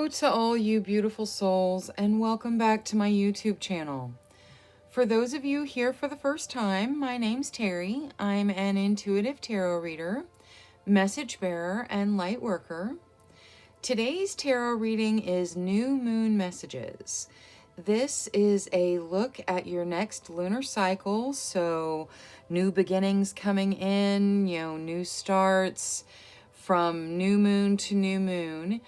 to all you beautiful souls, and welcome back to my YouTube channel. For those of you here for the first time, my name's Terry. I'm an intuitive tarot reader, message bearer, and light worker. Today's tarot reading is New Moon Messages. This is a look at your next lunar cycle, so new beginnings coming in, new starts from new moon to new moon.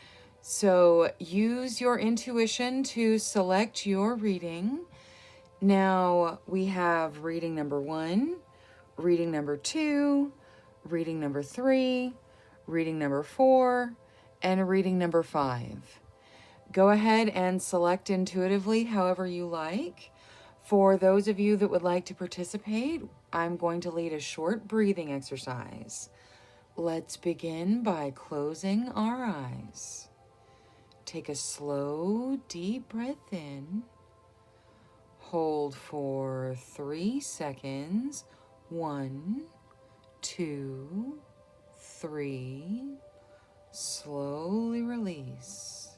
So use your intuition to select your reading. Now we have reading number 1, reading number 2, reading number 3, reading number 4, and reading number 5. Go ahead and select intuitively however you like. For those of you that would like to participate, I'm going to lead a short breathing exercise. Let's begin by closing our eyes. Take a slow, deep breath in. Hold for 3 seconds. 1, 2, 3. Slowly release,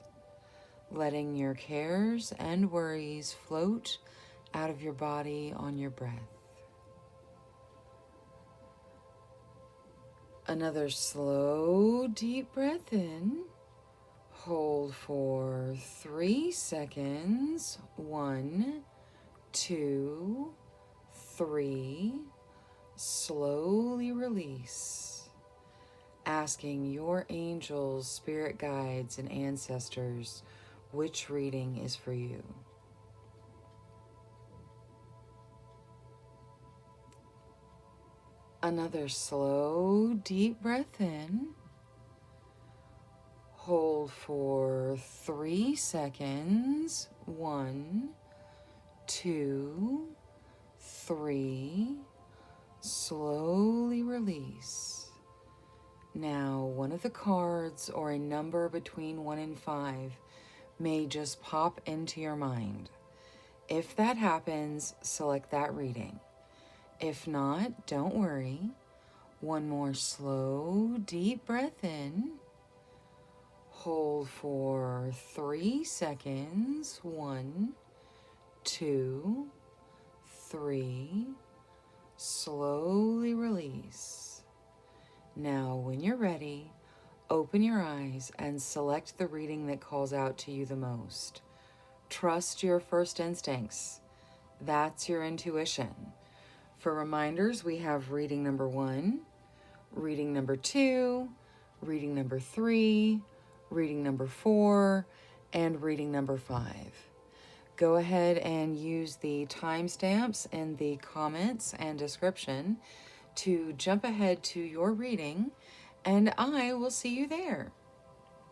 letting your cares and worries float out of your body on your breath. Another slow, deep breath in. Hold for 3 seconds. 1, 2, 3. Slowly release, asking your angels, spirit guides, and ancestors which reading is for you. Another slow, deep breath in. Hold for 3 seconds. 1, 2, 3. Slowly release. Now, one of the cards or a number between 1 and 5 may just pop into your mind. If that happens, select that reading. If not, don't worry. One more slow, deep breath in. Hold for 3 seconds. 1, 2, 3. Slowly release. Now, when you're ready, open your eyes and select the reading that calls out to you the most. Trust your first instincts. That's your intuition. For reminders, we have reading number 1, reading number 2, reading number 3, reading number 4, and reading number 5. Go ahead and use the timestamps in the comments and description to jump ahead to your reading, and I will see you there.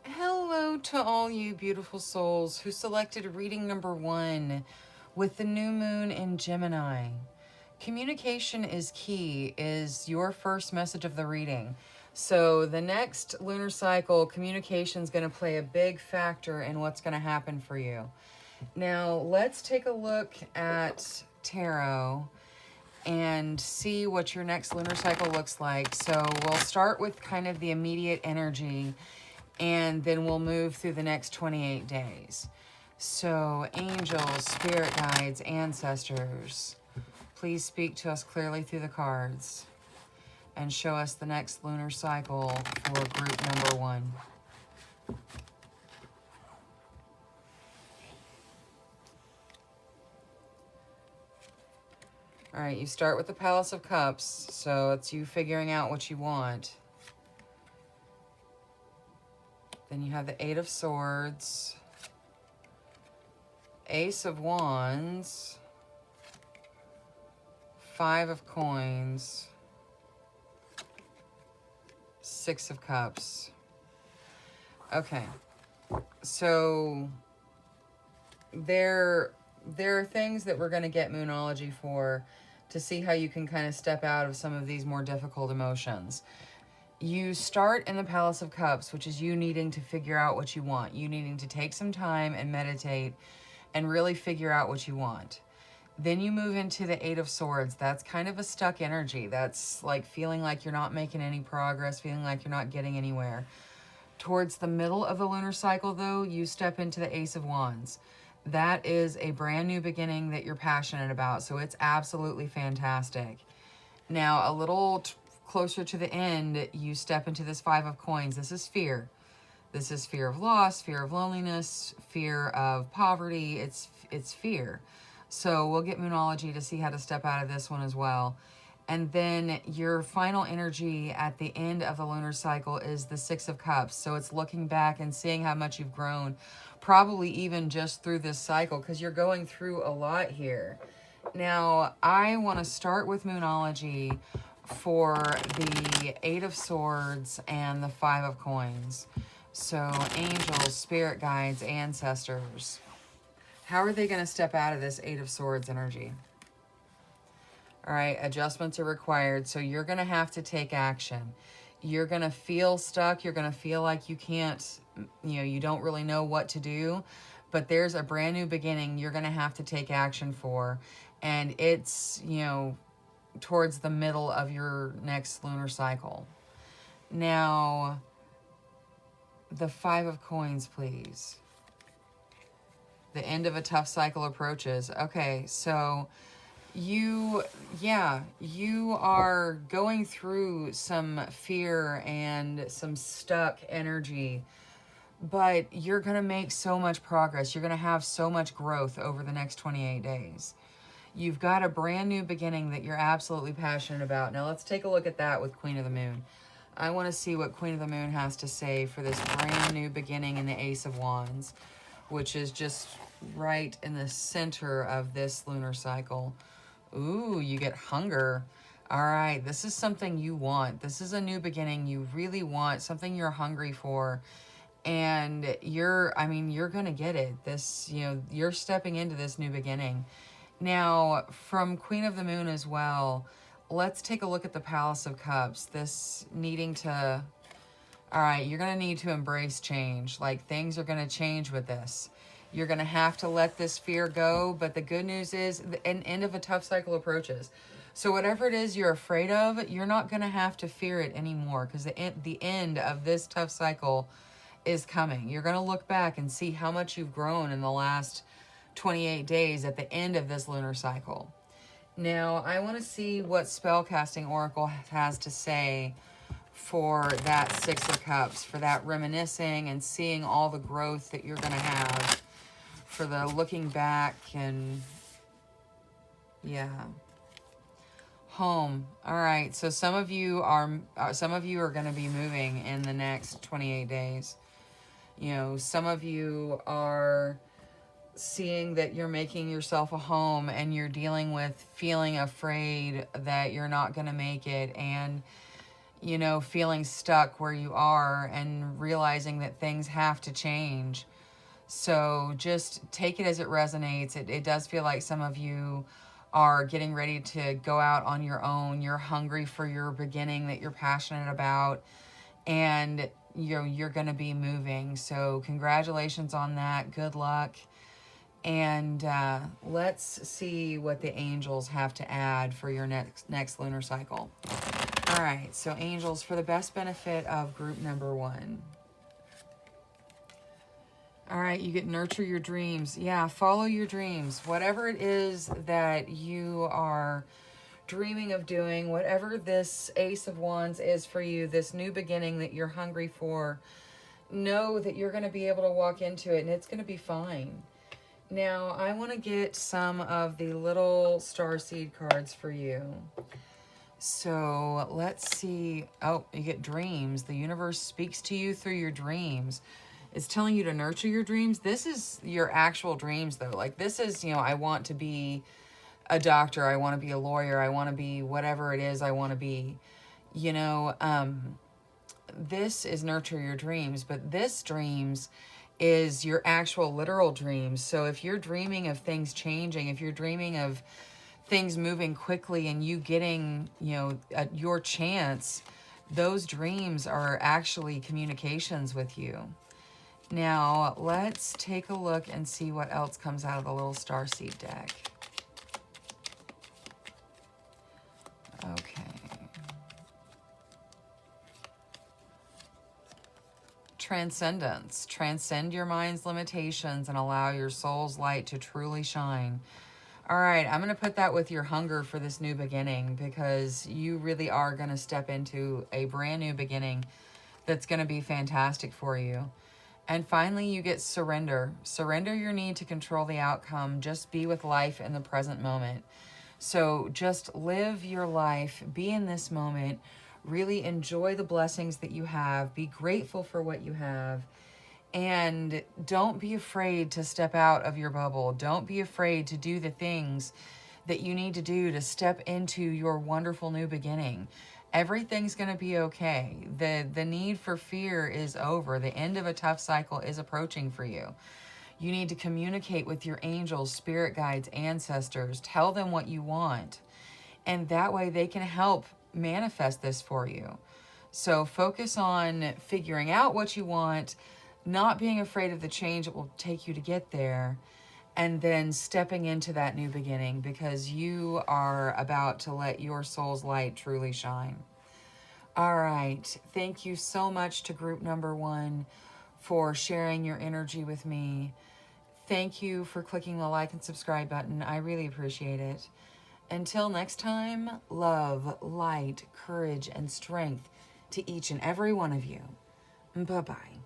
Hello to all you beautiful souls who selected reading number 1 with the new moon in Gemini. Communication is key is your first message of the reading. So the next lunar cycle, communication is going to play a big factor in what's going to happen for you. Now, let's take a look at tarot and see what your next lunar cycle looks like. So we'll start with kind of the immediate energy, and then we'll move through the next 28 days. So angels, spirit guides, ancestors, please speak to us clearly through the cards and show us the next lunar cycle for group number 1. All right, you start with the Palace of Cups, so it's you figuring out what you want. Then you have the 8 of Swords, Ace of Wands, 5 of Coins, 6 of Cups. Okay, so there are things that we're going to get Moonology for to see how you can kind of step out of some of these more difficult emotions. You start in the Palace of Cups, which is you needing to figure out what you want. You needing to take some time and meditate and really figure out what you want. Then you move into the 8 of Swords. That's kind of a stuck energy. That's like feeling like you're not making any progress, feeling like you're not getting anywhere. Towards the middle of the lunar cycle, though, you step into the Ace of Wands. That is a brand new beginning that you're passionate about, so it's absolutely fantastic. Now, a little closer to the end, you step into this Five of Coins. This is fear. This is fear of loss, fear of loneliness, fear of poverty. It's fear. So we'll get Moonology to see how to step out of this one as well. And then your final energy at the end of the lunar cycle is the Six of Cups. So it's looking back and seeing how much you've grown, probably even just through this cycle, because you're going through a lot here. Now, I want to start with Moonology for the Eight of Swords and the Five of Coins. So angels, spirit guides, ancestors. How are they going to step out of this Eight of Swords energy? All right, adjustments are required. So you're going to have to take action. You're going to feel stuck. You're going to feel like you can't, you don't really know what to do. But there's a brand new beginning you're going to have to take action for. And it's, towards the middle of your next lunar cycle. Now, the Five of Coins, please. The end of a tough cycle approaches. Okay, so you are going through some fear and some stuck energy, but you're going to make so much progress. You're going to have so much growth over the next 28 days. You've got a brand new beginning that you're absolutely passionate about. Now let's take a look at that with Queen of the Moon. I want to see what Queen of the Moon has to say for this brand new beginning in the Ace of Wands, which is just right in the center of this lunar cycle. Ooh, you get hunger. All right, this is something you want. This is a new beginning you really want, something you're hungry for. And you're going to get it. This, you're stepping into this new beginning. Now, from Queen of the Moon as well, let's take a look at the Palace of Cups. This needing to, all right, you're going to need to embrace change. Like, things are going to change with this. You're going to have to let this fear go. But the good news is an end of a tough cycle approaches. So whatever it is you're afraid of, you're not going to have to fear it anymore, because the end of this tough cycle is coming. You're going to look back and see how much you've grown in the last 28 days at the end of this lunar cycle. Now, I want to see what Spellcasting Oracle has to say for that Six of Cups, for that reminiscing and seeing all the growth that you're going to have, for the looking back and, home. All right, so some of you are going to be moving in the next 28 days. Some of you are seeing that you're making yourself a home, and you're dealing with feeling afraid that you're not going to make it, and feeling stuck where you are, and realizing that things have to change. So just take it as it resonates. It does feel like some of you are getting ready to go out on your own. You're hungry for your beginning that you're passionate about, and you're going to be moving. So congratulations on that. Good luck. And let's see what the angels have to add for your next lunar cycle. All right, so angels, for the best benefit of group number 1. All right, you get nurture your dreams. Yeah, follow your dreams. Whatever it is that you are dreaming of doing, whatever this Ace of Wands is for you, this new beginning that you're hungry for, know that you're going to be able to walk into it, and it's going to be fine. Now, I want to get some of the little starseed cards for you. So let's see. Oh, you get dreams. The universe speaks to you through your dreams. It's telling you to nurture your dreams. This is your actual dreams, though. Like, this is, I want to be a doctor. I want to be a lawyer. I want to be whatever it is I want to be. This is nurture your dreams. But this dreams is your actual literal dreams. So if you're dreaming of things changing, if you're dreaming of things moving quickly and you getting, your chance, those dreams are actually communications with you. Now, let's take a look and see what else comes out of the little starseed deck. Okay. transcendence. Transcend your mind's limitations and allow your soul's light to truly shine. All right, I'm going to put that with your hunger for this new beginning, because you really are going to step into a brand new beginning that's going to be fantastic for you. And finally, you get surrender. Surrender your need to control the outcome. Just be with life in the present moment. So just live your life, be in this moment, really enjoy the blessings that you have, be grateful for what you have, and don't be afraid to step out of your bubble. Don't be afraid to do the things that you need to do to step into your wonderful new beginning. Everything's going to be okay. The need for fear is over. The end of a tough cycle is approaching for you. You need to communicate with your angels, spirit guides, ancestors. Tell them what you want. And that way they can help manifest this for you. So focus on figuring out what you want, not being afraid of the change it will take you to get there, and then stepping into that new beginning, because you are about to let your soul's light truly shine. All right. Thank you so much to group number 1 for sharing your energy with me. Thank you for clicking the like and subscribe button. I really appreciate it. Until next time, love, light, courage, and strength to each and every one of you. Bye-bye.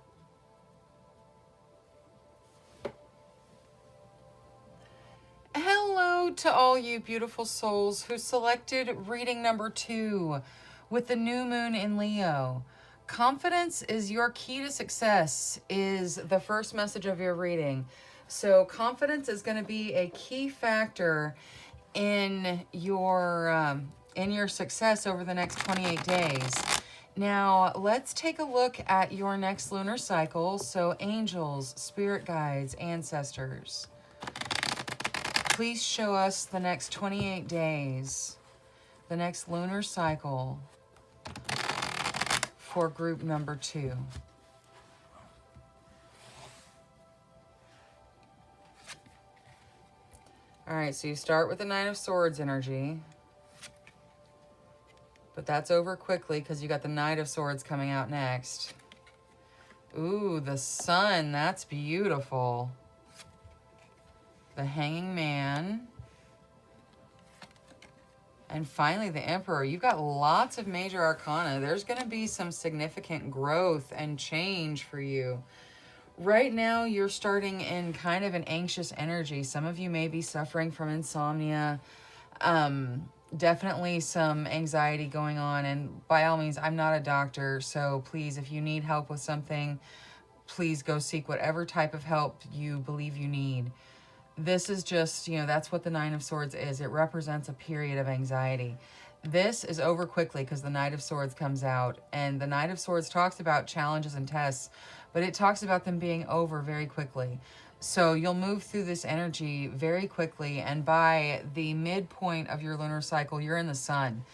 Hello to all you beautiful souls who selected reading number 2 with the new moon in Leo. Confidence is your key to success is the first message of your reading. So confidence is going to be a key factor in your success over the next 28 days. Now, let's take a look at your next lunar cycle. So angels, spirit guides, ancestors, please show us the next 28 days, the next lunar cycle for group number 2. All right, so you start with the Nine of Swords energy, but that's over quickly because you got the Knight of Swords coming out next. Ooh, the Sun, that's beautiful. The Hanging Man. And finally, the Emperor. You've got lots of major arcana. There's going to be some significant growth and change for you. Right now, you're starting in kind of an anxious energy. Some of you may be suffering from insomnia. Definitely some anxiety going on. And by all means, I'm not a doctor. So please, if you need help with something, please go seek whatever type of help you believe you need. This is just, that's what the Nine of Swords is. It represents a period of anxiety. This is over quickly because the Knight of Swords comes out. And the Knight of Swords talks about challenges and tests, but it talks about them being over very quickly. So you'll move through this energy very quickly. And by the midpoint of your lunar cycle, you're in the Sun.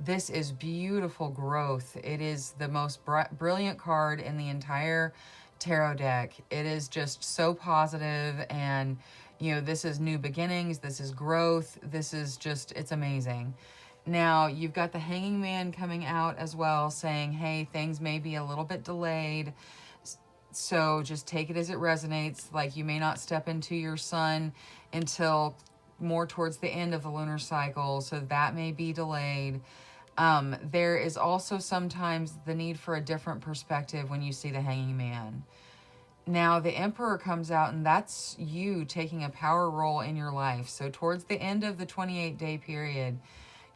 This is beautiful growth. It is the most brilliant card in the entire tarot deck. It is just so positive, and this is new beginnings, this is growth, this is just, it's amazing. Now, you've got the Hanging Man coming out as well, saying, hey, things may be a little bit delayed, so just take it as it resonates. Like, you may not step into your Sun until more towards the end of the lunar cycle, so that may be delayed. There is also sometimes the need for a different perspective when you see the Hanging Man. Now, the Emperor comes out, and that's you taking a power role in your life. So towards the end of the 28-day period,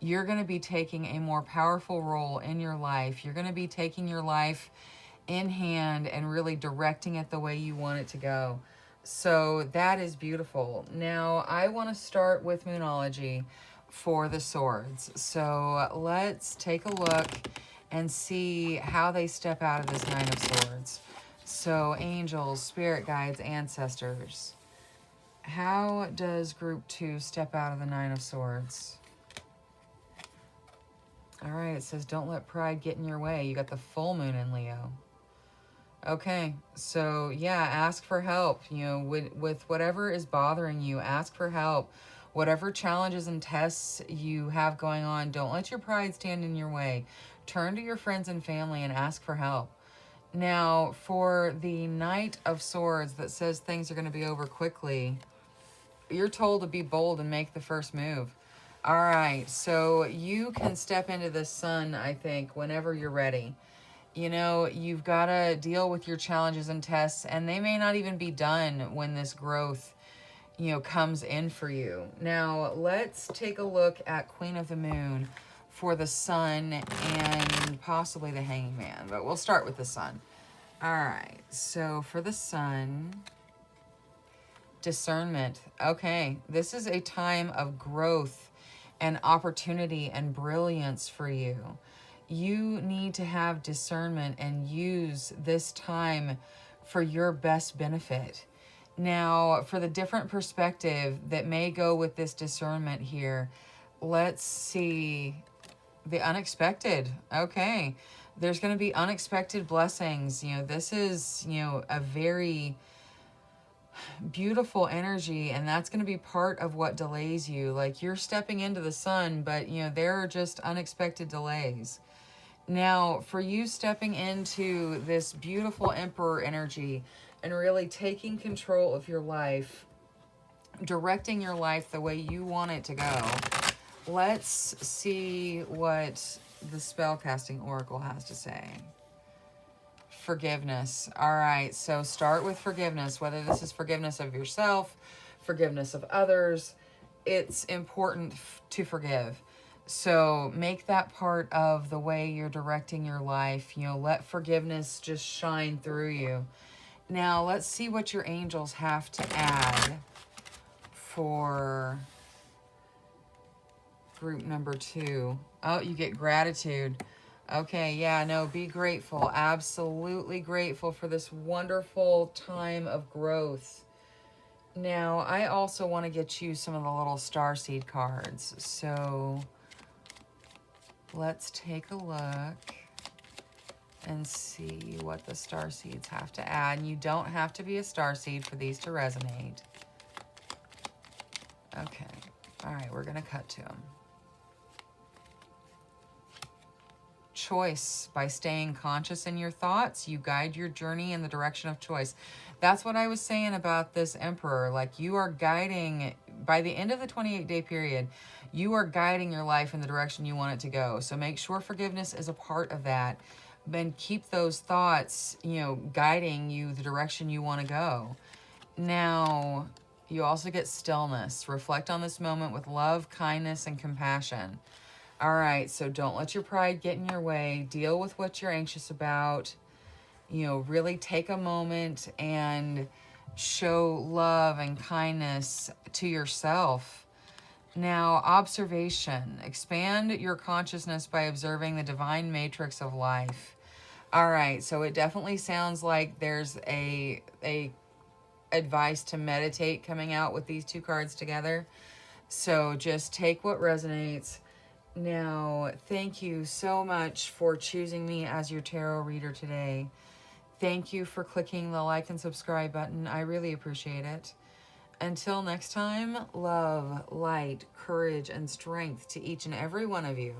you're going to be taking a more powerful role in your life. You're going to be taking your life in hand and really directing it the way you want it to go. So that is beautiful. Now, I want to start with Moonology for the swords. So let's take a look and see how they step out of this Nine of Swords. So angels, spirit guides, ancestors. How does group 2 step out of the Nine of Swords? All right, it says don't let pride get in your way. You got the full moon in Leo. Okay, so yeah, ask for help. With whatever is bothering you, ask for help. Whatever challenges and tests you have going on, don't let your pride stand in your way. Turn to your friends and family and ask for help. Now, for the Knight of Swords that says things are going to be over quickly, you're told to be bold and make the first move. All right, so you can step into the sun, I think, whenever you're ready. You know, you've got to deal with your challenges and tests, and they may not even be done when this growth, you know, comes in for you. Now, let's take a look at Queen of the Moon for the sun and possibly the Hanging Man, but we'll start with the sun. All right, so for the sun, discernment. Okay, this is a time of growth and opportunity and brilliance for you. You need to have discernment and use this time for your best benefit. Now, for the different perspective that may go with this discernment here, let's see the unexpected. Okay, there's going to be unexpected blessings. You know, this is, you know, a very beautiful energy, and that's going to be part of what delays you. Like, you're stepping into the sun, but, you know, there are just unexpected delays. Now, for you stepping into this beautiful Emperor energy and really taking control of your life, directing your life the way you want it to go, let's see what the Spellcasting Oracle has to say. Forgiveness. All right, so start with forgiveness, whether this is forgiveness of yourself, forgiveness of others. It's important to forgive. So make that part of the way you're directing your life. You know, let forgiveness just shine through you. Now, let's see what your angels have to add for group number 2. Oh, you get gratitude. Okay, yeah, no, be grateful. Absolutely grateful for this wonderful time of growth. Now, I also want to get you some of the little starseed cards. So let's take a look and see what the starseeds have to add. And you don't have to be a starseed for these to resonate. Okay, all right, we're going to cut to them. Choice. By staying conscious in your thoughts, you guide your journey in the direction of choice. That's what I was saying about this Emperor. Like, you are guiding, by the end of the 28-day period, you are guiding your life in the direction you want it to go. So make sure forgiveness is a part of that. And keep those thoughts, you know, guiding you the direction you want to go. Now, you also get stillness. Reflect on this moment with love, kindness, and compassion. All right, so don't let your pride get in your way. Deal with what you're anxious about. You know, really take a moment and show love and kindness to yourself. Now, observation. Expand your consciousness by observing the divine matrix of life. All right, so it definitely sounds like there's a advice to meditate coming out with these 2 cards together. So just take what resonates. Now, thank you so much for choosing me as your tarot reader today. Thank you for clicking the like and subscribe button. I really appreciate it. Until next time, love, light, courage, and strength to each and every one of you.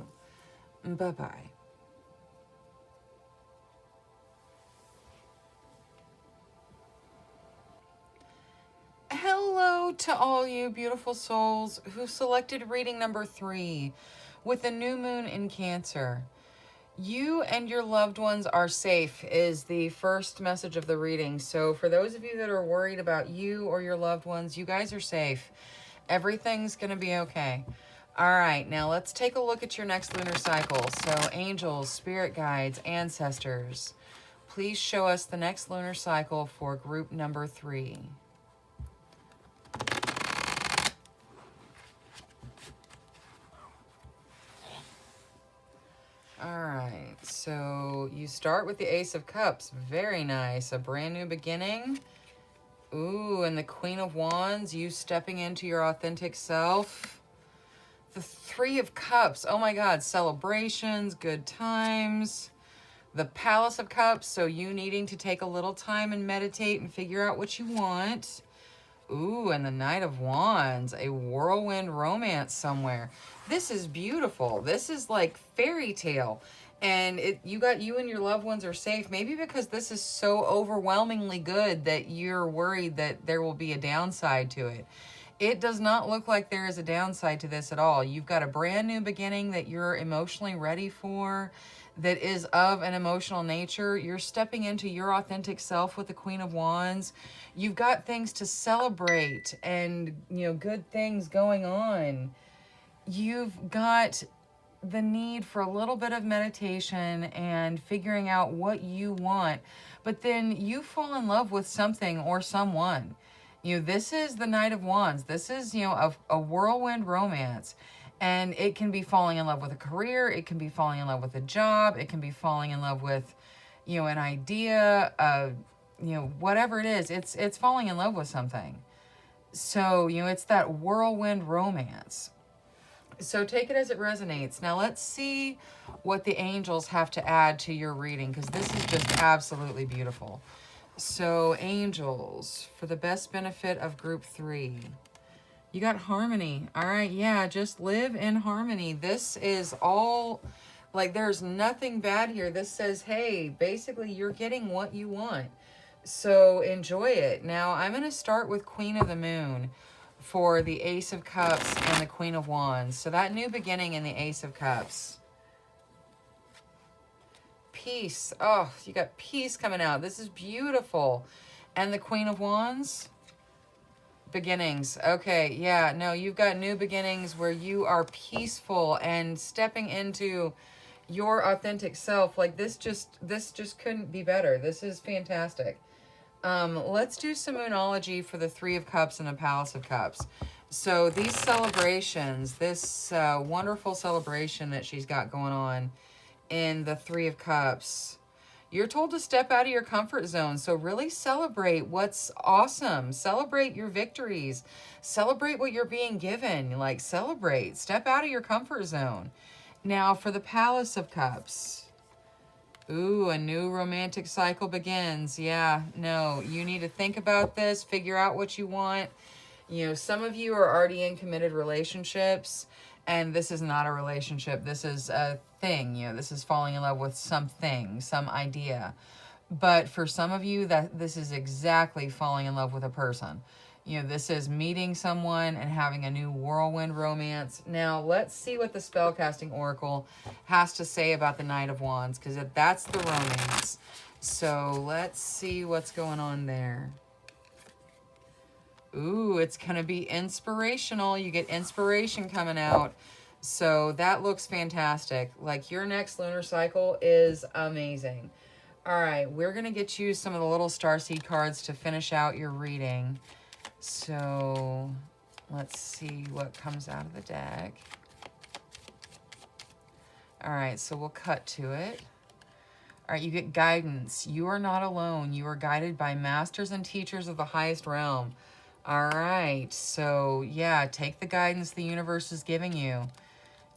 Bye-bye. Hello to all you beautiful souls who selected reading number 3 with the new moon in Cancer. You and your loved ones are safe is the first message of the reading. So for those of you that are worried about you or your loved ones, you guys are safe. Everything's going to be okay. All right, now let's take a look at your next lunar cycle. So angels, spirit guides, ancestors, please show us the next lunar cycle for group number 3. All right, so you start with the Ace of Cups. Very nice. A brand new beginning. Ooh, and the Queen of Wands, you stepping into your authentic self. The Three of Cups. Oh my God, celebrations, good times. The Palace of Cups, so you needing to take a little time and meditate and figure out what you want. Ooh, and the Knight of Wands, a whirlwind romance somewhere. This is beautiful. This is like fairy tale. And you and your loved ones are safe. Maybe because this is so overwhelmingly good that you're worried that there will be a downside to it. It does not look like there is a downside to this at all. You've got a brand new beginning that you're emotionally ready for, that is of an emotional nature. You're stepping into your authentic self with the Queen of Wands. You've got things to celebrate and, good things going on. You've got the need for a little bit of meditation and figuring out what you want, but then you fall in love with something or someone. This is the Knight of Wands. This is, a whirlwind romance. And it can be falling in love with a career. It can be falling in love with a job. It can be falling in love with, an idea, whatever it is. It's falling in love with something. So, it's that whirlwind romance. So take it as it resonates. Now let's see what the angels have to add to your reading, because this is just absolutely beautiful. So angels, for the best benefit of group 3. You got harmony. All right, yeah, just live in harmony. This is all, like, there's nothing bad here. This says, hey, basically you're getting what you want. So enjoy it. Now I'm going to start with Queen of the Moon for the Ace of Cups and the Queen of Wands. So that new beginning in the Ace of Cups. Peace. Oh, you got peace coming out. This is beautiful. And the Queen of Wands? Beginnings. Okay, yeah, no, you've got new beginnings where you are peaceful and stepping into your authentic self. Like this just couldn't be better. This is fantastic. Let's do some Moonology for the Three of Cups and the Palace of Cups. So these celebrations, this wonderful celebration that she's got going on in the Three of Cups, you're told to step out of your comfort zone. So really celebrate what's awesome. Celebrate your victories. Celebrate what you're being given. Like, celebrate. Step out of your comfort zone. Now, for the Palace of Cups. Ooh, a new romantic cycle begins. Yeah, no, you need to think about this, figure out what you want. Some of you are already in committed relationships, and this is not a relationship. This is a thing. This is falling in love with something, some idea. But for some of you, this is exactly falling in love with a person. This is meeting someone and having a new whirlwind romance. Now, let's see what the Spellcasting Oracle has to say about the Knight of Wands, because that's the romance. So let's see what's going on there. Ooh, it's going to be inspirational. You get inspiration coming out. So that looks fantastic. Like, your next lunar cycle is amazing. All right, we're going to get you some of the little starseed cards to finish out your reading. So let's see what comes out of the deck. All right, so we'll cut to it. All right, you get guidance. You are not alone. You are guided by masters and teachers of the highest realm. All right, so yeah, take the guidance the universe is giving you.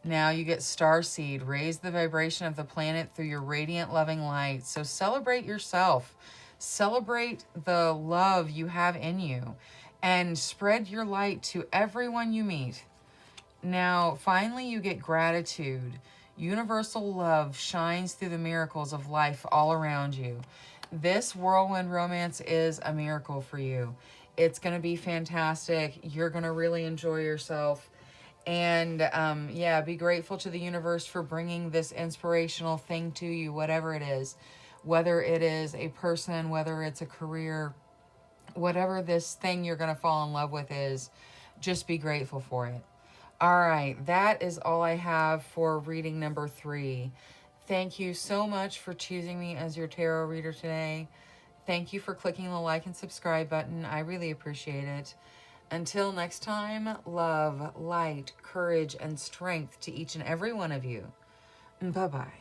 Now you get starseed. Raise the vibration of the planet through your radiant, loving light. So celebrate yourself. Celebrate the love you have in you. And spread your light to everyone you meet. Now, finally, you get gratitude. Universal love shines through the miracles of life all around you. This whirlwind romance is a miracle for you. It's going to be fantastic. You're going to really enjoy yourself. And, yeah, be grateful to the universe for bringing this inspirational thing to you, whatever it is. Whether it is a person, whether it's a career, whatever this thing you're going to fall in love with is, just be grateful for it. All right, that is all I have for reading number 3. Thank you so much for choosing me as your tarot reader today. Thank you for clicking the like and subscribe button. I really appreciate it. Until next time, love, light, courage, and strength to each and every one of you. Bye-bye.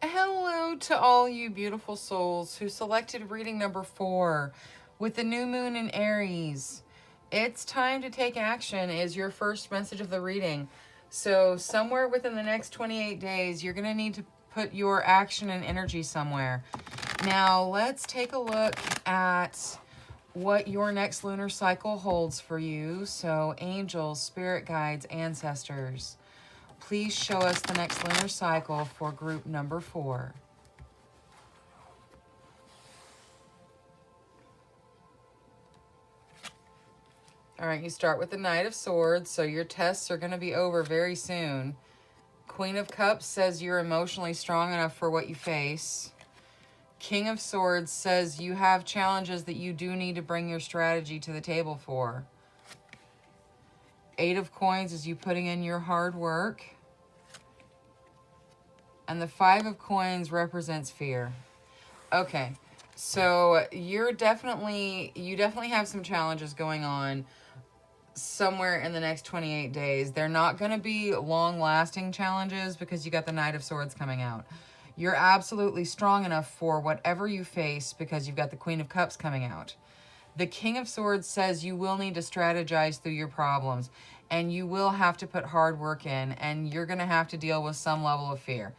Hello to all you beautiful souls who selected reading number 4 with the new moon in Aries. It's time to take action is your first message of the reading. So somewhere within the next 28 days, you're going to need to put your action and energy somewhere. Now, let's take a look at what your next lunar cycle holds for you. So angels, spirit guides, ancestors, please show us the next lunar cycle for group number 4. All right, you start with the Knight of Swords, so your tests are going to be over very soon. Queen of Cups says you're emotionally strong enough for what you face. King of Swords says you have challenges that you do need to bring your strategy to the table for. 8 of Coins is you putting in your hard work. And the 5 of Coins represents fear. Okay, so you definitely have some challenges going on somewhere in the next 28 days. They're not going to be long-lasting challenges because you got the Knight of Swords coming out. You're absolutely strong enough for whatever you face because you've got the Queen of Cups coming out. The King of Swords says you will need to strategize through your problems, and you will have to put hard work in, and you're going to have to deal with some level of fear.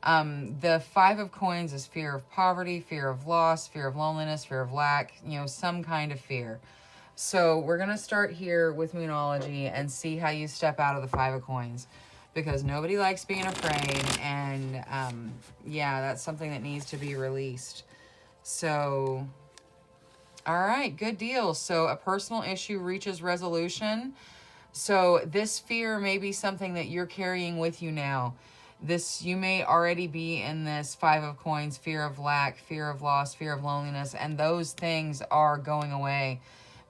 The 5 of Coins is fear of poverty, fear of loss, fear of loneliness, fear of lack, some kind of fear. So we're going to start here with Moonology and see how you step out of the 5 of Coins. Because nobody likes being afraid, and yeah, that's something that needs to be released. So, all right, good deal. So a personal issue reaches resolution. So this fear may be something that you're carrying with you now. You may already be in this 5 of Coins, fear of lack, fear of loss, fear of loneliness, and those things are going away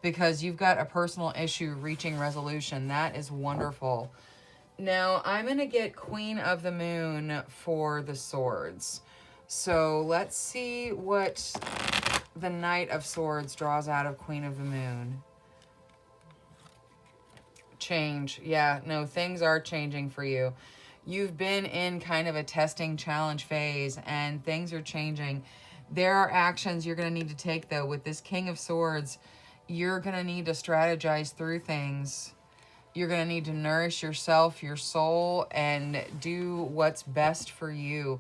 because you've got a personal issue reaching resolution. That is wonderful. Now, I'm going to get Queen of the Moon for the swords. So let's see what the Knight of Swords draws out of Queen of the Moon. Change. Yeah, no, things are changing for you. You've been in kind of a testing challenge phase and things are changing. There are actions you're going to need to take, though. With this King of Swords, you're going to need to strategize through things. You're going to need to nourish yourself, your soul, and do what's best for you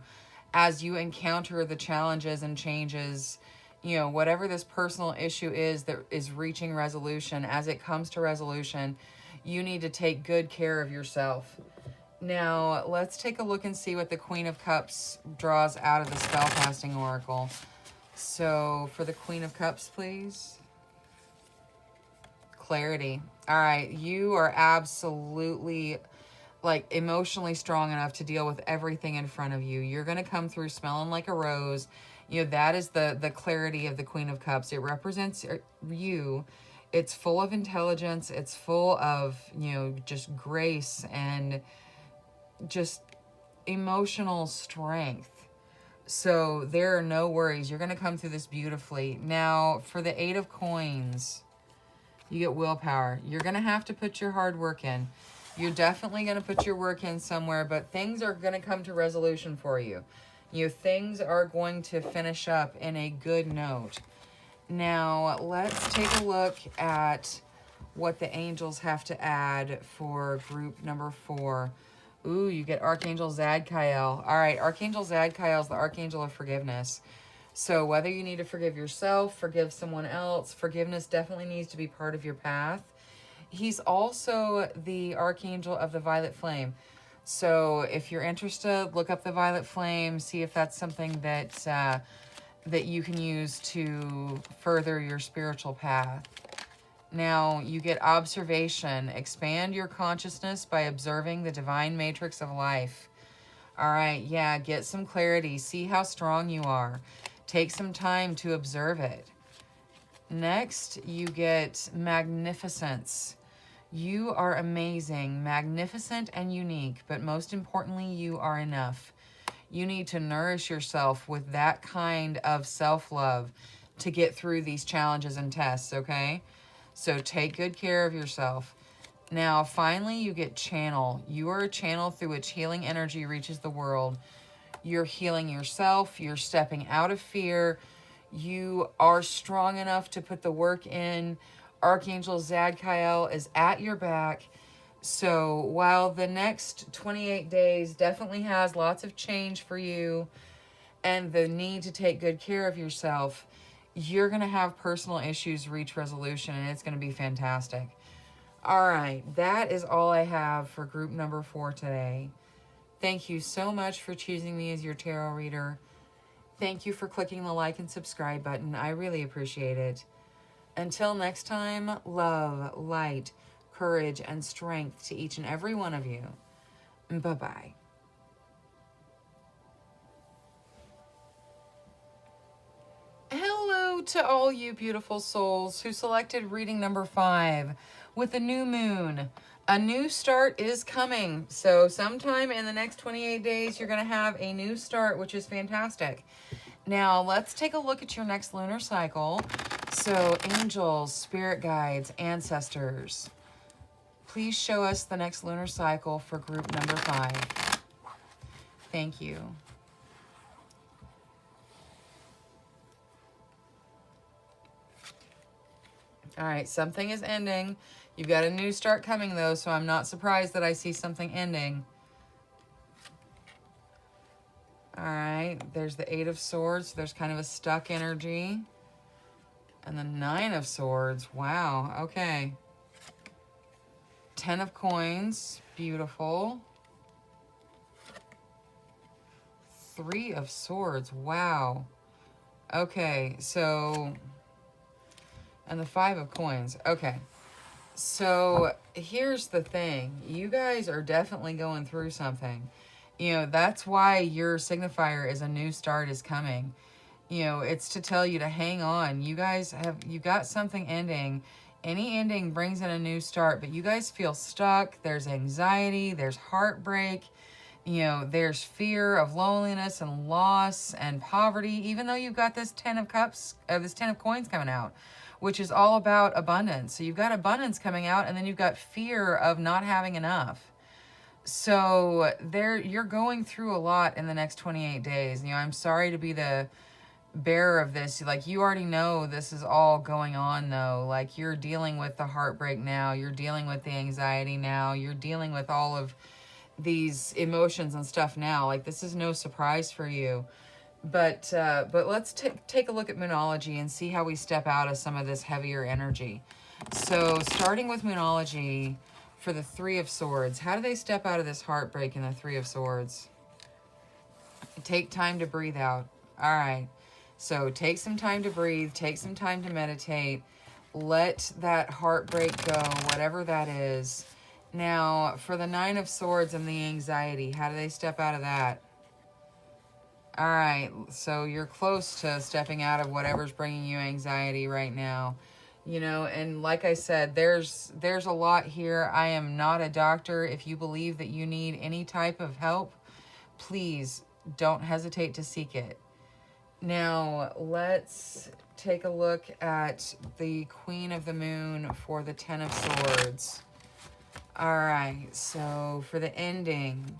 as you encounter the challenges and changes, whatever this personal issue is that is reaching resolution. As it comes to resolution, you need to take good care of yourself. Now, let's take a look and see what the Queen of Cups draws out of the Spellcasting Oracle. So, for the Queen of Cups, please. Clarity. All right, you are absolutely emotionally strong enough to deal with everything in front of you. You're going to come through smelling like a rose. That is the clarity of the Queen of Cups. It represents you. It's full of intelligence. It's full of, just grace and just emotional strength. So there are no worries. You're going to come through this beautifully. Now, for the 8 of Coins, you get willpower. You're going to have to put your hard work in. You're definitely going to put your work in somewhere, but things are going to come to resolution for you. Things are going to finish up in a good note. Now, let's take a look at what the angels have to add for group number 4. Ooh, you get Archangel Zadkiel. All right, Archangel Zadkiel is the Archangel of Forgiveness. So whether you need to forgive yourself, forgive someone else, forgiveness definitely needs to be part of your path. He's also the Archangel of the Violet Flame. So if you're interested, look up the Violet Flame, see if that's something that you can use to further your spiritual path. Now, you get observation. Expand your consciousness by observing the divine matrix of life. All right, yeah, get some clarity. See how strong you are. Take some time to observe it. Next, you get magnificence. You are amazing, magnificent, and unique, but most importantly, you are enough. You need to nourish yourself with that kind of self-love to get through these challenges and tests, okay? So take good care of yourself. Now, finally, you get channel. You are a channel through which healing energy reaches the world. You're healing yourself. You're stepping out of fear. You are strong enough to put the work in. Archangel Zadkiel is at your back. So while the next 28 days definitely has lots of change for you and the need to take good care of yourself, you're going to have personal issues reach resolution, and it's going to be fantastic. All right, that is all I have for group number 4 today. Thank you so much for choosing me as your tarot reader. Thank you for clicking the like and subscribe button. I really appreciate it. Until next time, love, light, courage, and strength to each and every one of you. Bye-bye. Hello to all you beautiful souls who selected reading number 5 with the new moon. A new start is coming. So sometime in the next 28 days, you're going to have a new start, which is fantastic. Now, let's take a look at your next lunar cycle. So, angels, spirit guides, ancestors, please show us the next lunar cycle for group number 5. Thank you. All right, something is ending. You've got a new start coming, though, so I'm not surprised that I see something ending. All right, there's the 8 of Swords. There's kind of a stuck energy. And the 9 of Swords. Wow, okay. 10 of Coins. Beautiful. 3 of Swords. Wow. Okay, so... And the 5 of Coins. Okay. So, here's the thing. You guys are definitely going through something. You know, that's why your signifier is a new start is coming. You know, it's to tell you to hang on. You guys you got something ending. Any ending brings in a new start, but you guys feel stuck. There's anxiety, there's heartbreak. You know, there's fear of loneliness and loss and poverty, even though you've got this 10 of Cups, this 10 of Coins coming out, which is all about abundance. So you've got abundance coming out, and then you've got fear of not having enough. So you're going through a lot in the next 28 days. You know, I'm sorry to be the bearer of this. Like, you already know this is all going on, though. Like, you're dealing with the heartbreak now. You're dealing with the anxiety now. You're dealing with all of these emotions and stuff now. Like, this is no surprise for you. But let's take a look at Moonology and see how we step out of some of this heavier energy. So, starting with Moonology, for the 3 of Swords, how do they step out of this heartbreak in the 3 of Swords? Take time to breathe out. All right. So take some time to breathe. Take some time to meditate. Let that heartbreak go, whatever that is. Now, for the 9 of Swords and the anxiety, how do they step out of that? All right. So you're close to stepping out of whatever's bringing you anxiety right now. You know, and like I said, there's a lot here. I am not a doctor. If you believe that you need any type of help, please don't hesitate to seek it. Now, let's take a look at the Queen of the Moon for the 10 of Swords. All right, so for the ending,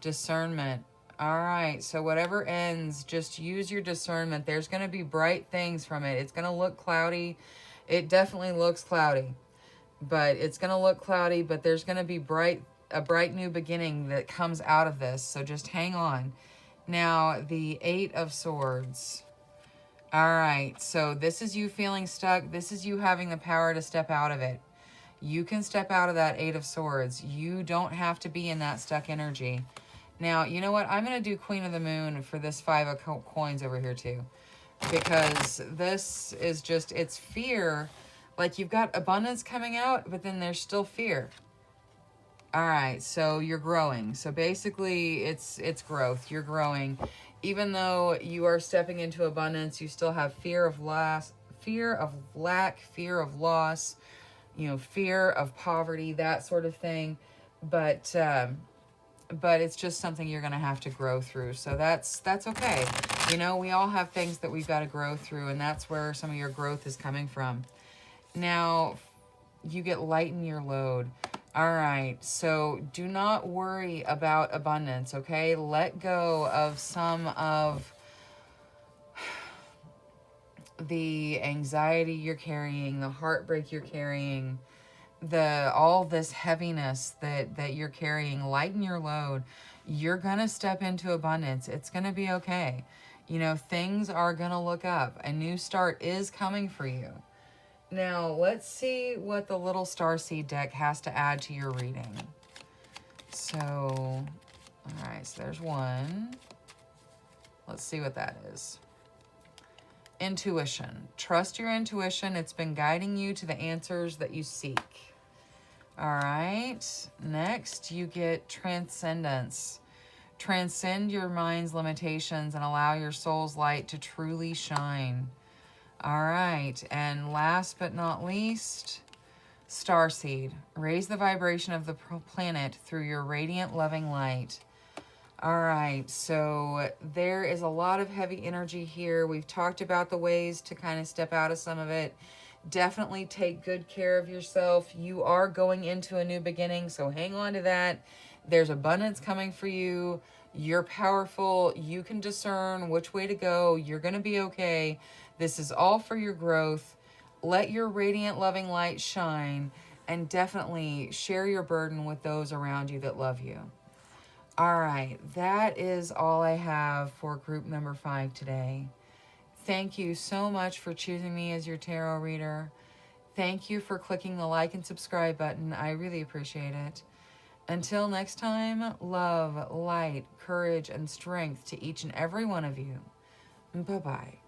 discernment. All right, so whatever ends, just use your discernment. There's going to be bright things from it. It's going to look cloudy. It definitely looks cloudy, but it's going to look cloudy, but there's going to be a bright new beginning that comes out of this, so just hang on. Now, the 8 of Swords. All right, so this is you feeling stuck. This is you having the power to step out of it. You can step out of that 8 of Swords. You don't have to be in that stuck energy. Now, you know what? I'm going to do Queen of the Moon for this 5 of Coins over here too. Because this is just, it's fear. Like, you've got abundance coming out, but then there's still fear. All right, so you're growing. So basically, it's growth. You're growing. Even though you are stepping into abundance, you still have fear of loss, fear of lack, fear of loss, you know, fear of poverty, that sort of thing. But it's just something you're going to have to grow through. So that's okay. You know, we all have things that we've got to grow through, and that's where some of your growth is coming from. Now, you get lighten your load. All right, so do not worry about abundance, okay? Let go of some of the anxiety you're carrying, the heartbreak you're carrying, all this heaviness that you're carrying. Lighten your load. You're going to step into abundance. It's going to be okay. You know, things are going to look up. A new start is coming for you. Now, let's see what the little starseed deck has to add to your reading. So, all right, so there's one. Let's see what that is. Intuition. Trust your intuition. It's been guiding you to the answers that you seek. All right. Next, you get transcendence. Transcend your mind's limitations and allow your soul's light to truly shine. All right. And last but not least, starseed. Raise the vibration of the planet through your radiant, loving light. All right, so there is a lot of heavy energy here. We've talked about the ways to kind of step out of some of it. Definitely take good care of yourself. You are going into a new beginning, so hang on to that. There's abundance coming for you. You're powerful. You can discern which way to go. You're going to be okay. This is all for your growth. Let your radiant, loving light shine, and definitely share your burden with those around you that love you. All right, that is all I have for group number 5 today. Thank you so much for choosing me as your tarot reader. Thank you for clicking the like and subscribe button. I really appreciate it. Until next time, love, light, courage, and strength to each and every one of you. Bye-bye.